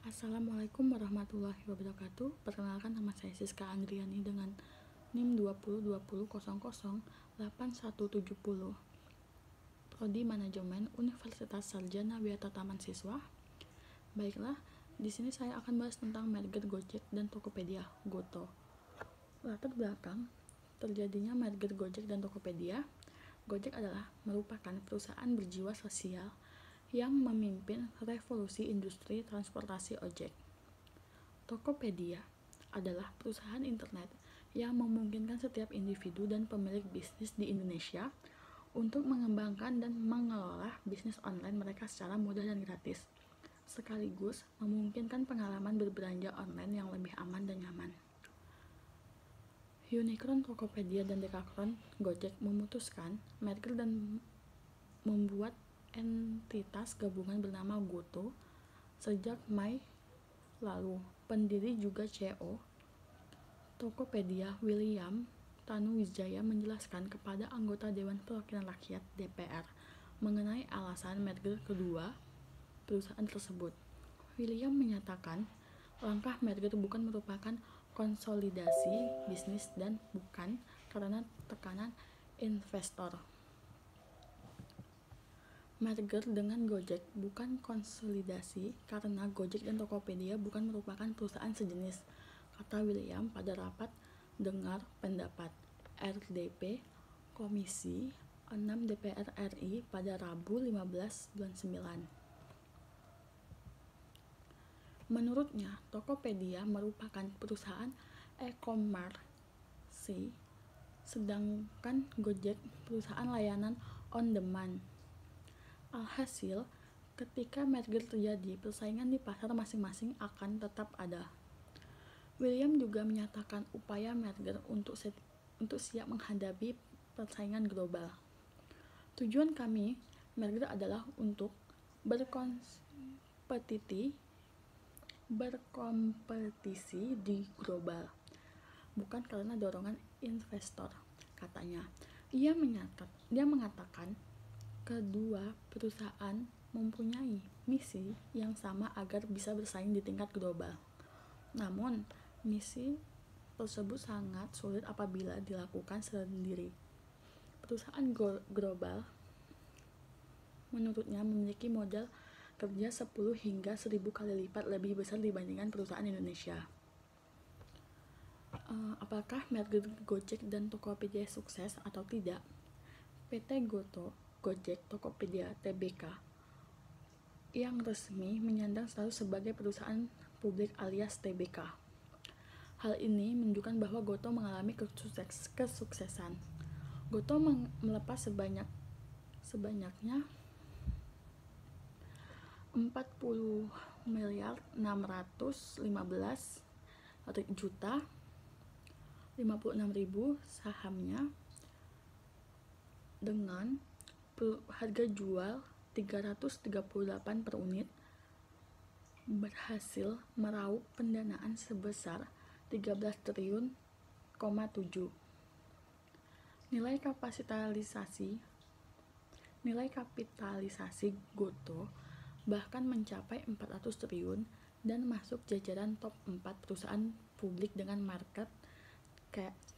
Assalamualaikum warahmatullahi wabarakatuh. Perkenalkan, nama saya Siska Andriani dengan NIM 2020008170. Prodi Manajemen Universitas Sarjana Wiyata Taman Siswa. Baiklah, di sini saya akan bahas tentang merger Gojek dan Tokopedia Goto. Latar belakang terjadinya merger Gojek dan Tokopedia. Gojek adalah merupakan perusahaan berjiwa sosial yang memimpin revolusi industri transportasi ojek. Tokopedia adalah perusahaan internet yang memungkinkan setiap individu dan pemilik bisnis di Indonesia untuk mengembangkan dan mengelola bisnis online mereka secara mudah dan gratis, sekaligus memungkinkan pengalaman berbelanja online yang lebih aman dan nyaman. Unicorn Tokopedia dan Dekakron Gojek memutuskan merger dan membuat entitas gabungan bernama Goto sejak Mei lalu. Pendiri juga CEO Tokopedia, William Tanuwijaya, menjelaskan kepada anggota Dewan Perwakilan Rakyat (DPR) mengenai alasan merger kedua perusahaan tersebut. William menyatakan langkah merger bukan merupakan konsolidasi bisnis dan bukan karena tekanan investor. Merger dengan Gojek bukan konsolidasi karena Gojek dan Tokopedia bukan merupakan perusahaan sejenis, kata William pada rapat dengar pendapat RDP Komisi 6 DPR RI pada Rabu 15/9. Menurutnya, Tokopedia merupakan perusahaan e-commerce, sedangkan Gojek perusahaan layanan on-demand. Alhasil, ketika merger terjadi, persaingan di pasar masing-masing akan tetap ada. William juga menyatakan upaya merger untuk siap menghadapi persaingan global. Tujuan kami merger adalah untuk berkompetisi di global, bukan karena dorongan investor, katanya. Dia mengatakan kedua perusahaan mempunyai misi yang sama agar bisa bersaing di tingkat global. Namun, misi tersebut sangat sulit apabila dilakukan sendiri. Perusahaan global menurutnya memiliki modal kerja 10 hingga 1000 kali lipat lebih besar dibandingkan perusahaan Indonesia. Apakah merger Gojek dan Tokopedia sukses atau tidak? PT Goto, Gojek, Tokopedia, Tbk yang resmi menyandang status sebagai perusahaan publik alias Tbk. Hal ini menunjukkan bahwa Goto mengalami kesuksesan. Goto melepas sebanyaknya 40.615.056.000 sahamnya dengan harga jual 338 per unit, berhasil meraup pendanaan sebesar 13 triliun, 7. Nilai kapitalisasi Goto bahkan mencapai 400 triliun dan masuk jajaran top 4 perusahaan publik dengan market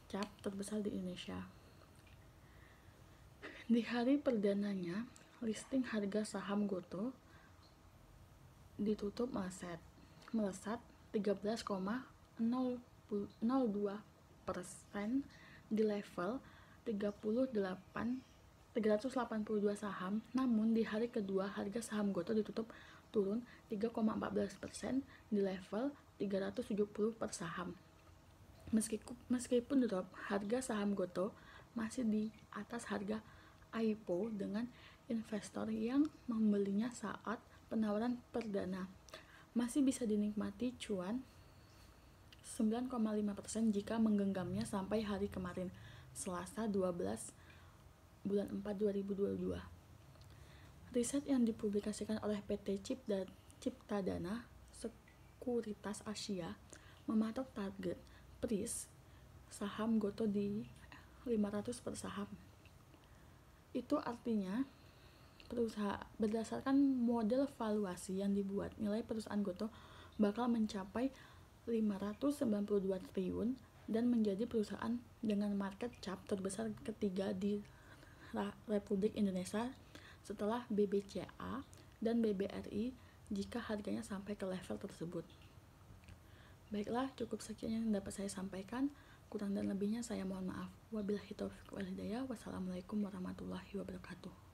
cap terbesar di Indonesia. Di hari perdananya, listing harga saham Goto ditutup melesat 13,02% di level 382 saham. Namun di hari kedua harga saham Goto ditutup turun 3,14% di level 370 per saham. Meskipun drop, harga saham Goto masih di atas harga IPO dengan investor yang membelinya saat penawaran perdana. Masih bisa dinikmati cuan 9,5% jika menggenggamnya sampai hari kemarin, Selasa 12 bulan 4 2022. Riset yang dipublikasikan oleh PT Ciptadana Sekuritas Asia mematok target price saham Goto di 500 per saham. Itu artinya berdasarkan model valuasi yang dibuat, nilai perusahaan Gotoh bakal mencapai 592 triliun dan menjadi perusahaan dengan market cap terbesar ketiga di Republik Indonesia setelah BBCA dan BBRI jika harganya sampai ke level tersebut. Baiklah, cukup sekian yang dapat saya sampaikan. Kurang dan lebihnya saya mohon maaf. Wabillahi taufiq wal hidayah. Wassalamualaikum warahmatullahi wabarakatuh.